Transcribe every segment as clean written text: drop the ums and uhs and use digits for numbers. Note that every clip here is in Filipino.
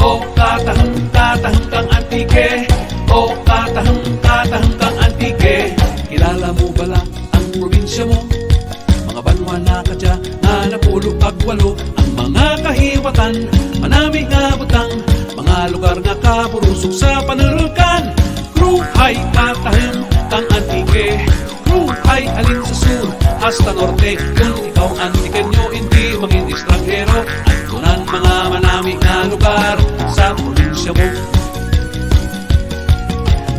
O katahang kang antike, o katahang kang antike. Kilala mo bala ang probinsya mo? Mga banwa na kadya nga napulo pagwalo. Ang mga kahiwatan, manami nga butang, mga lugar nga kaburusok sa panulkan. Kruhay katahang kang antike, kruhay alin sa sur hasta norte. Kung ikaw antikenyo, hindi maging estranghero. At tunan mga manami nga lugar sa probinsya mo.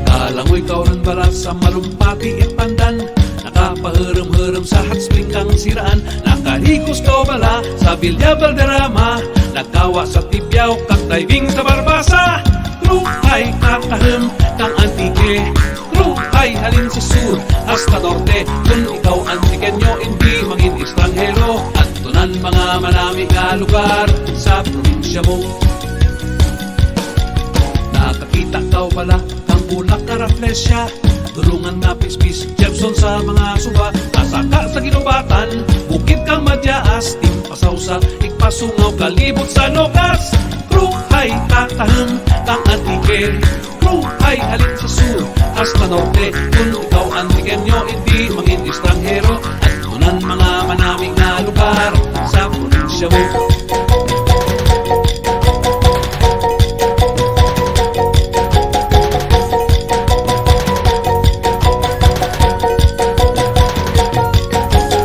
Kala mo ikaw rin bala sa malumpati at pandan, nakapahiram-hiram sa hot spring kang siraan. Nakahikos ka bala sa Villa Valderrama, nagkawa sa Tibiao kag diving sa Barbasa. Kruhay katahang kang antike, kruhay halin sa sur hasta norte. Kung ikaw antikenyo, hindi maging estranghero. At tunan mga manami nga lugar sa probinsya mo. Nakakita ka bala kang bulak karaflesya, tulungan na pispis Jepson sa mga suba. Kasaka sa ginubatan, bukid kang madyaas, timpasaw sa ikpasungaw, kalibot sa nokas. Kruhay katahang kang antike, kruhay halin sa sur hasta norte. Kung ikaw antikenyo, hindi maging estranghero. At tunan mga manaming na lugar sa probinsya mo.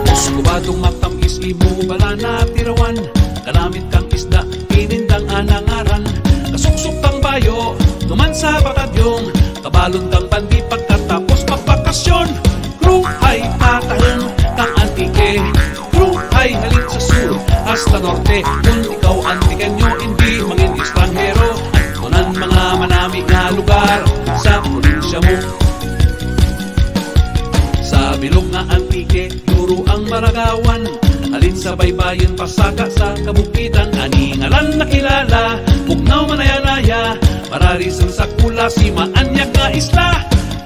Muskubatong matamis imo bala na tirawan, kalamit kang isda, pinindang anangaran. Kasuksok kang bayo, numan sa bakadyong, kabalon kang bandi pagkatapos magbakasyon. Kruhay katahang kang antike, kruhay halin sa sur hasta norte. Kung ikaw antikenyo, hindi maging estranghero. At tunan mga manami nga lugar sa probinsya mo. Sa bilog nga antike, luro ang maragawan, halin sa baybayin, pasaka sa kabukitan. Aningalan na kilala, bugnaw manayanaya, mararisan sa kula, si maanyag nga isla.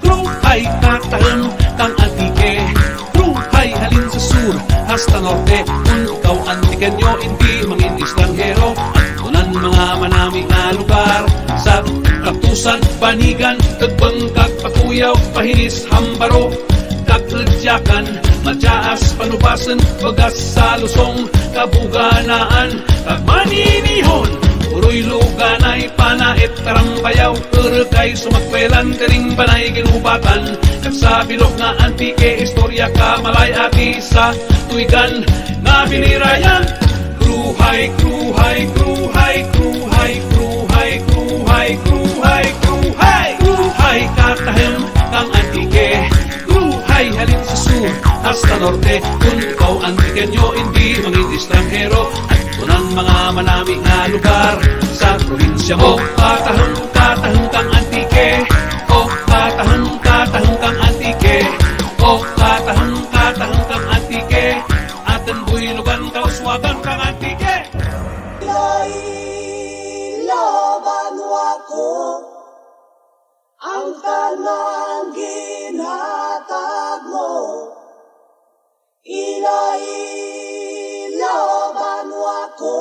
Kruhay katahang kang antike, kruhay halin sa sur hasta norte. Kung ikaw antikenyo, hindi maging estranghero. At tunan mga manami nga lugar sa Katusan, Banigan, Kagbangkag, Patuyaw, Pahinis, Hambaro, Kaklidyakan, Madyaas, Panubasan, Bagas sa Lusong, Kabuganaan, Kagmaninihon, Uroy Luganay, Panait, Tarambayaw, Urkay, Sumakwelan, Karing Banay, Ginubatan. Kag sa bilog nga antike, istorya ka malayati sa tuigan nga binirayan. Kruhay, kruhay, kruhay, kruhay, kruhay, kruhay, kruhay, kruhay, kruhay katahang kang antike, kruhay halin sa sur hasta norte. Kung ikaw antikenyo, hindi maging estranghero. At tunang mga manami nga lugar sa probinsya mo. Katahang kang antike, o katahang kang antike, o katahang kang antike. Atan builugan ka, uswagan kang antike. Ilaban ako ang tanang ginatag mo. Ilaban ako,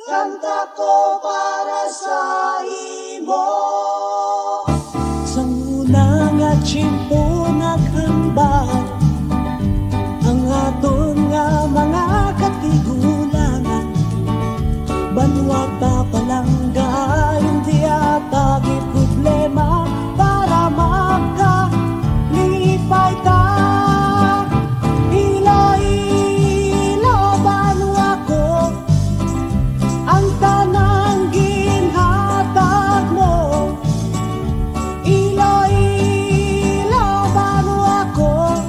kanta ko para sa imo. Sa unang nga tiyempo naghambal ang aton nga mga katigulangan. Banwag pa palangga, hindi atagi problema para magkalipay ta. Ilaban ako ang tanang ginhatag mo. Ilaban ako,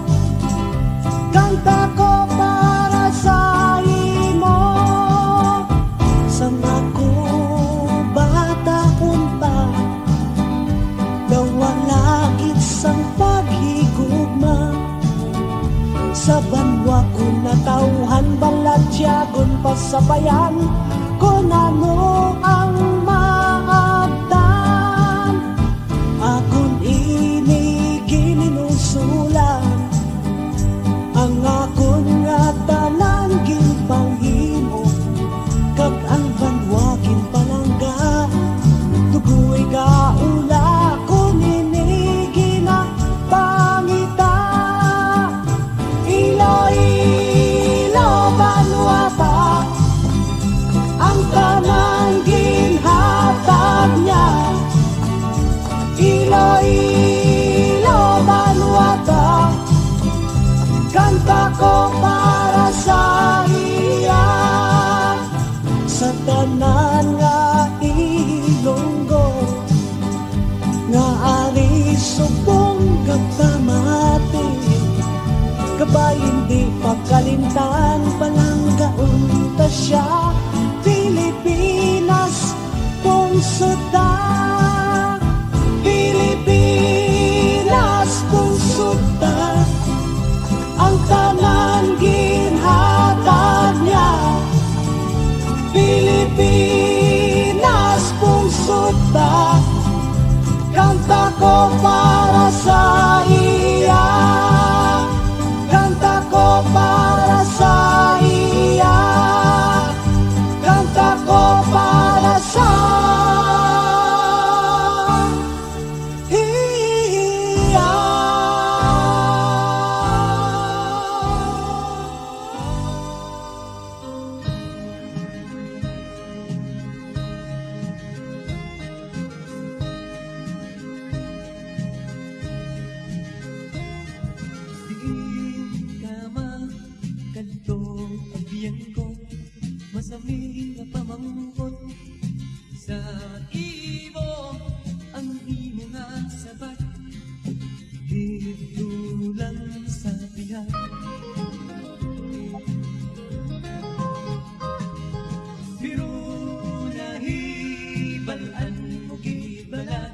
kanta ko para sa imo. Sa ako bata unta, nawalagit sang paghigugma. Sa banwa ko natauhan, baladyagon pasabayan, kung ano ang maagdan. Akon ini gininusulan, ang akon nga tanan ginpanghimo. Kag ang banwa ginpalang tanan nga ilonggo nga ari subong katamati kabay hindi pagkalintan palanggaon ta siya Pilipinas pungsuta Pilipinas pungsuta ang tanan ginhatag niya Pilipinas pungsuta kanta ko para sa iya kanta ko para sa iya kanta ko para sa iya Di ka makanto ang biyan ko Masaming na pamangkot Sa imo ang imo nga sabat Dito lang sa biyan Pero nahibalaan mo gibalat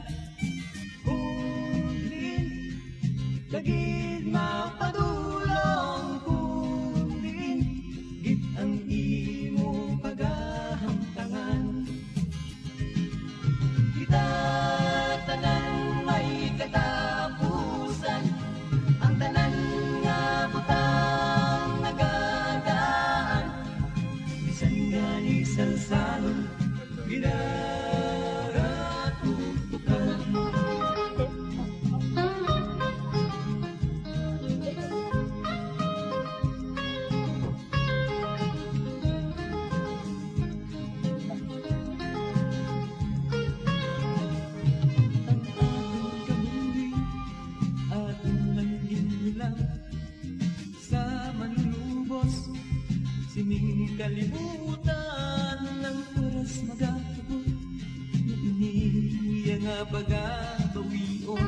Hulin Lagid mapadulong kunin Git ang imo pagahamtangan Kita tanan may katapusan Ang tanan nga butang nagadaan Bisan gani salsalon ginaratutukan sa manlubos sining kalibutan ng oras magatubo na iniya nga bagabawion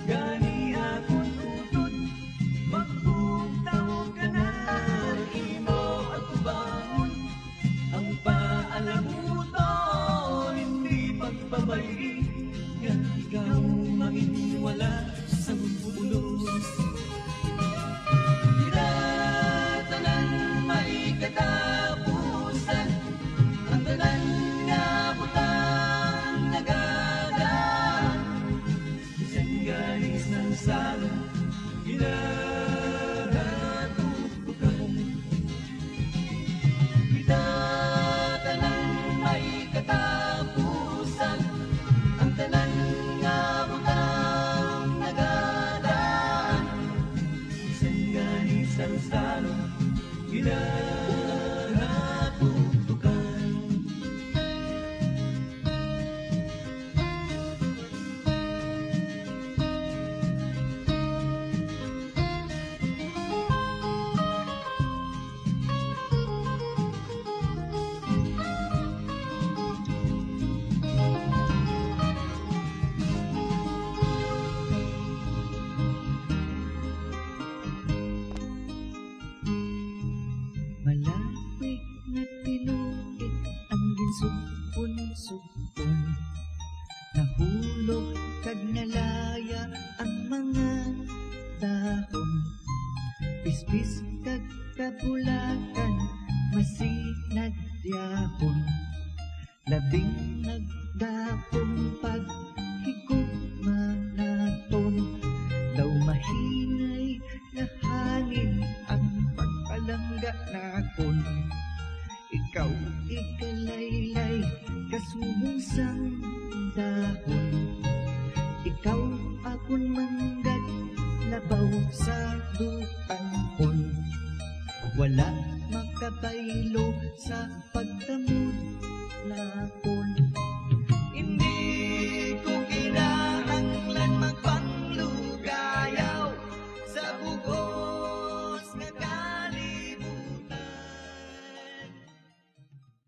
gani akong tutod magpuntaw ka na imo at kubangon ang paalamuton hindi pagbabayi nga ikaw manginwala sa pulos Tanan may katapusan ang tanan nga butang nagadaan Bisan galing sa salong ginaratutukan Tanan may katapusan ang tanan nga butang nagadaan Bisan galing sa salong ginaratutukan Malapit na tinuig ang ginsupon-supon Nahulog kag nalaya ang mga dahon Pispis kag kapulakan masinagdyahon Labing nagdapong paghigugma naton Daw mahinay na hangin ang pagpalangga nakon Ikaw ikalaylay kasubong sang dahon Ikaw akon manggad labaw sa dutangon Wala makabaylo sa pagdamot na